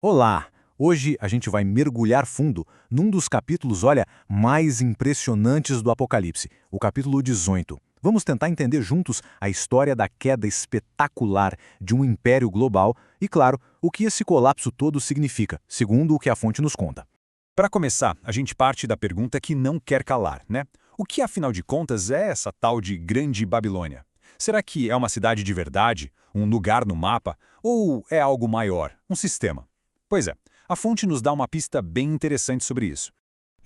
Olá! Hoje a gente vai mergulhar fundo num dos capítulos, olha, mais impressionantes do Apocalipse, o capítulo 18. Vamos tentar entender juntos a história da queda espetacular de um império global e, claro, o que esse colapso todo significa, segundo o que a fonte nos conta. Para começar, a gente parte da pergunta que não quer calar, né? O que, afinal de contas, é essa tal de Grande Babilônia? Será que é uma cidade de verdade, um lugar no mapa, ou é algo maior, um sistema? Pois é, a fonte nos dá uma pista bem interessante sobre isso.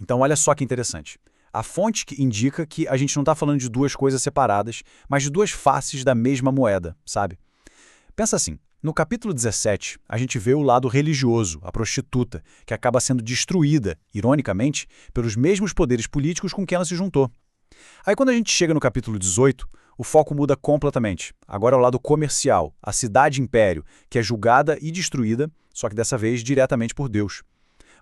Então, olha só que interessante. A fonte que indica que a gente não está falando de duas coisas separadas, mas de duas faces da mesma moeda, sabe? Pensa assim, no capítulo 17, a gente vê o lado religioso, a prostituta, que acaba sendo destruída, ironicamente, pelos mesmos poderes políticos com quem ela se juntou. Aí quando a gente chega no capítulo 18, o foco muda completamente. Agora é o lado comercial, a cidade-império, que é julgada e destruída, só que dessa vez diretamente por Deus.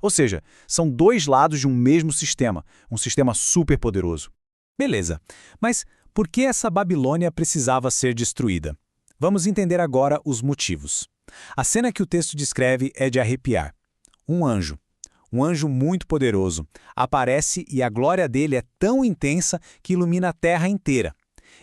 Ou seja, são dois lados de um mesmo sistema, um sistema superpoderoso. Beleza, mas por que essa Babilônia precisava ser destruída? Vamos entender agora os motivos. A cena que o texto descreve é de arrepiar. Um anjo muito poderoso, aparece e a glória dele é tão intensa que ilumina a terra inteira.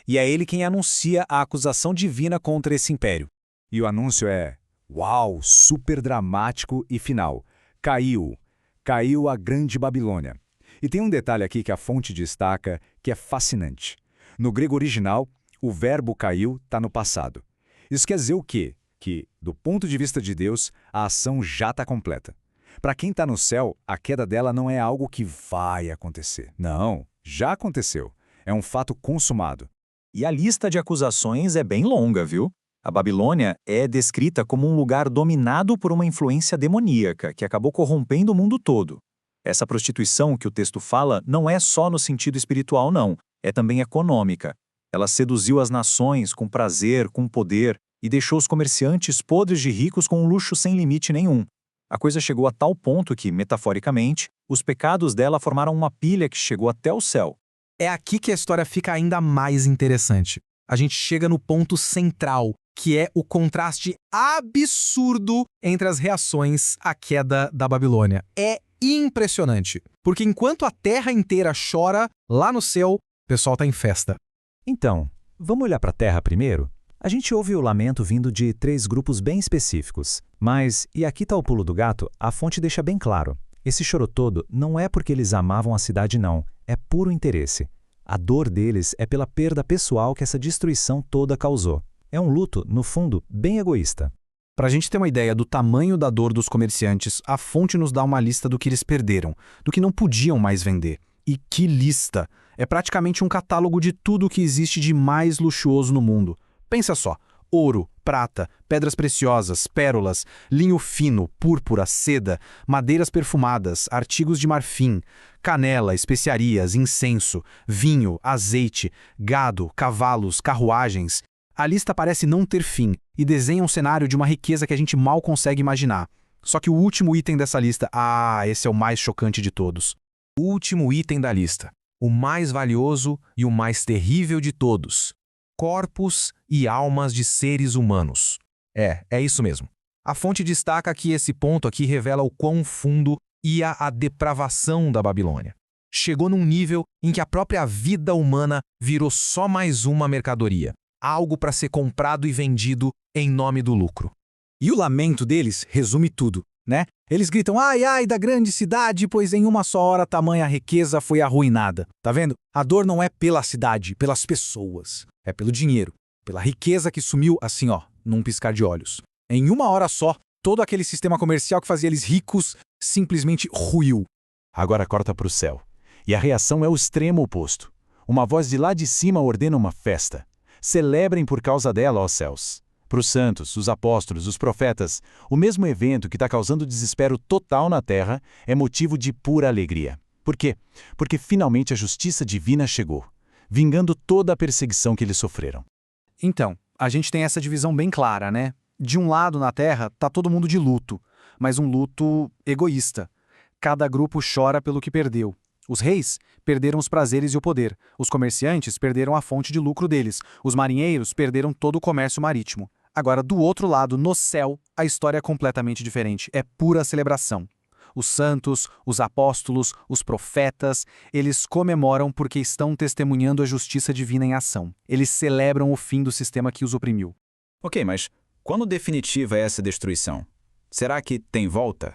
E é ele quem anuncia a acusação divina contra esse império. E o anúncio é: uau, super dramático e final. Caiu a Grande Babilônia. E tem um detalhe aqui que a fonte destaca que é fascinante. No grego original, o verbo caiu está no passado. Isso quer dizer o quê? Que, do ponto de vista de Deus, a ação já está completa. Para quem está no céu, a queda dela não é algo que vai acontecer. Não, já aconteceu. É um fato consumado. E a lista de acusações é bem longa, viu? A Babilônia é descrita como um lugar dominado por uma influência demoníaca que acabou corrompendo o mundo todo. Essa prostituição que o texto fala não é só no sentido espiritual, não. É também econômica. Ela seduziu as nações com prazer, com poder, e deixou os comerciantes podres de ricos com um luxo sem limite nenhum. A coisa chegou a tal ponto que, metaforicamente, os pecados dela formaram uma pilha que chegou até o céu. É aqui que a história fica ainda mais interessante. A gente chega no ponto central, que é o contraste absurdo entre as reações à queda da Babilônia. É impressionante, porque enquanto a terra inteira chora, lá no céu, o pessoal está em festa. Então, vamos olhar para a Terra primeiro? A gente ouve o lamento vindo de três grupos bem específicos. Mas, e aqui está o pulo do gato, a fonte deixa bem claro. Esse choro todo não é porque eles amavam a cidade não, é puro interesse. A dor deles é pela perda pessoal que essa destruição toda causou. É um luto, no fundo, bem egoísta. Para a gente ter uma ideia do tamanho da dor dos comerciantes, a fonte nos dá uma lista do que eles perderam, do que não podiam mais vender. E que lista! É praticamente um catálogo de tudo o que existe de mais luxuoso no mundo. Pensa só, ouro, prata, pedras preciosas, pérolas, linho fino, púrpura, seda, madeiras perfumadas, artigos de marfim, canela, especiarias, incenso, vinho, azeite, gado, cavalos, carruagens. A lista parece não ter fim e desenha um cenário de uma riqueza que a gente mal consegue imaginar. Só que o último item dessa lista, esse é o mais chocante de todos. O último item da lista, o mais valioso e o mais terrível de todos. Corpos e almas de seres humanos. É isso mesmo. A fonte destaca que esse ponto aqui revela o quão fundo ia a depravação da Babilônia. Chegou num nível em que a própria vida humana virou só mais uma mercadoria, algo para ser comprado e vendido em nome do lucro. E o lamento deles resume tudo, né? Eles gritam, ai, ai, da grande cidade, pois em uma só hora tamanha riqueza foi arruinada. Tá vendo? A dor não é pela cidade, pelas pessoas. É pelo dinheiro, pela riqueza que sumiu assim, num piscar de olhos. Em uma hora só, todo aquele sistema comercial que fazia eles ricos simplesmente ruiu. Agora corta para o céu. E a reação é o extremo oposto. Uma voz de lá de cima ordena uma festa. Celebrem por causa dela, ó céus. Para os santos, os apóstolos, os profetas, o mesmo evento que está causando desespero total na terra é motivo de pura alegria. Por quê? Porque finalmente a justiça divina chegou, vingando toda a perseguição que eles sofreram. Então, a gente tem essa divisão bem clara, né? De um lado, na Terra, tá todo mundo de luto, mas um luto egoísta. Cada grupo chora pelo que perdeu. Os reis perderam os prazeres e o poder. Os comerciantes perderam a fonte de lucro deles. Os marinheiros perderam todo o comércio marítimo. Agora, do outro lado, no céu, a história é completamente diferente. É pura celebração. Os santos, os apóstolos, os profetas, eles comemoram porque estão testemunhando a justiça divina em ação. Eles celebram o fim do sistema que os oprimiu. Ok, mas quando definitiva é essa destruição? Será que tem volta?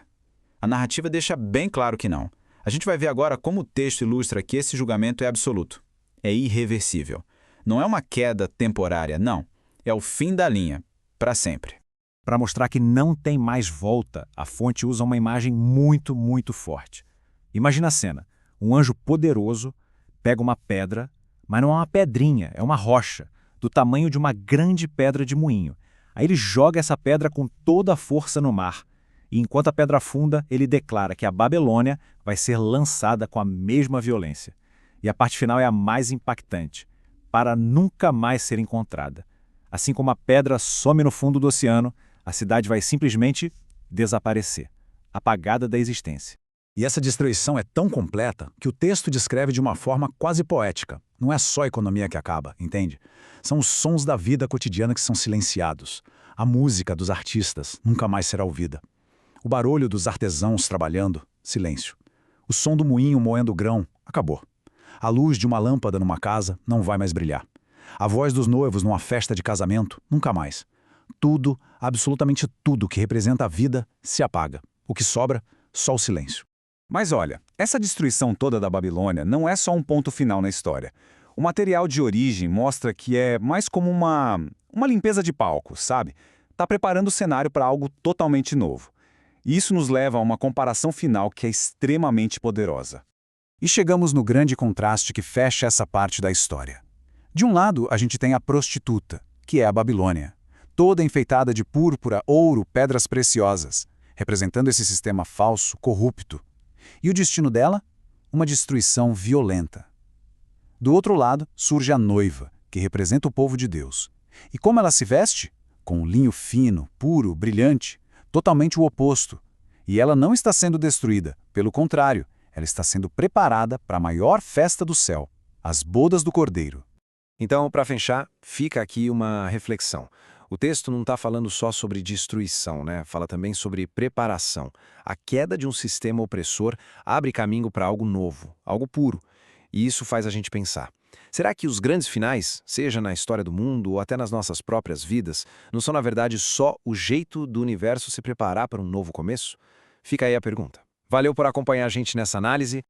A narrativa deixa bem claro que não. A gente vai ver agora como o texto ilustra que esse julgamento é absoluto. É irreversível. Não é uma queda temporária, não. É o fim da linha, para sempre. Para mostrar que não tem mais volta, a fonte usa uma imagem muito, muito forte. Imagina a cena. Um anjo poderoso pega uma pedra, mas não é uma pedrinha, é uma rocha, do tamanho de uma grande pedra de moinho. Aí ele joga essa pedra com toda a força no mar. E enquanto a pedra afunda, ele declara que a Babilônia vai ser lançada com a mesma violência. E a parte final é a mais impactante, para nunca mais ser encontrada. Assim como a pedra some no fundo do oceano, a cidade vai simplesmente desaparecer, apagada da existência. E essa destruição é tão completa que o texto descreve de uma forma quase poética. Não é só a economia que acaba, entende? São os sons da vida cotidiana que são silenciados. A música dos artistas nunca mais será ouvida. O barulho dos artesãos trabalhando, silêncio. O som do moinho moendo grão, acabou. A luz de uma lâmpada numa casa não vai mais brilhar. A voz dos noivos numa festa de casamento, nunca mais. Tudo, absolutamente tudo que representa a vida, se apaga. O que sobra, só o silêncio. Mas olha, essa destruição toda da Babilônia não é só um ponto final na história. O material de origem mostra que é mais como uma limpeza de palco, sabe? Tá preparando o cenário para algo totalmente novo. E isso nos leva a uma comparação final que é extremamente poderosa. E chegamos no grande contraste que fecha essa parte da história. De um lado, a gente tem a prostituta, que é a Babilônia, toda enfeitada de púrpura, ouro, pedras preciosas, representando esse sistema falso, corrupto. E o destino dela? Uma destruição violenta. Do outro lado, surge a noiva, que representa o povo de Deus. E como ela se veste? Com um linho fino, puro, brilhante, totalmente o oposto. E ela não está sendo destruída, pelo contrário, ela está sendo preparada para a maior festa do céu, as bodas do Cordeiro. Então, para fechar, fica aqui uma reflexão. O texto não está falando só sobre destruição, né? Fala também sobre preparação. A queda de um sistema opressor abre caminho para algo novo, algo puro. E isso faz a gente pensar. Será que os grandes finais, seja na história do mundo ou até nas nossas próprias vidas, não são na verdade só o jeito do universo se preparar para um novo começo? Fica aí a pergunta. Valeu por acompanhar a gente nessa análise.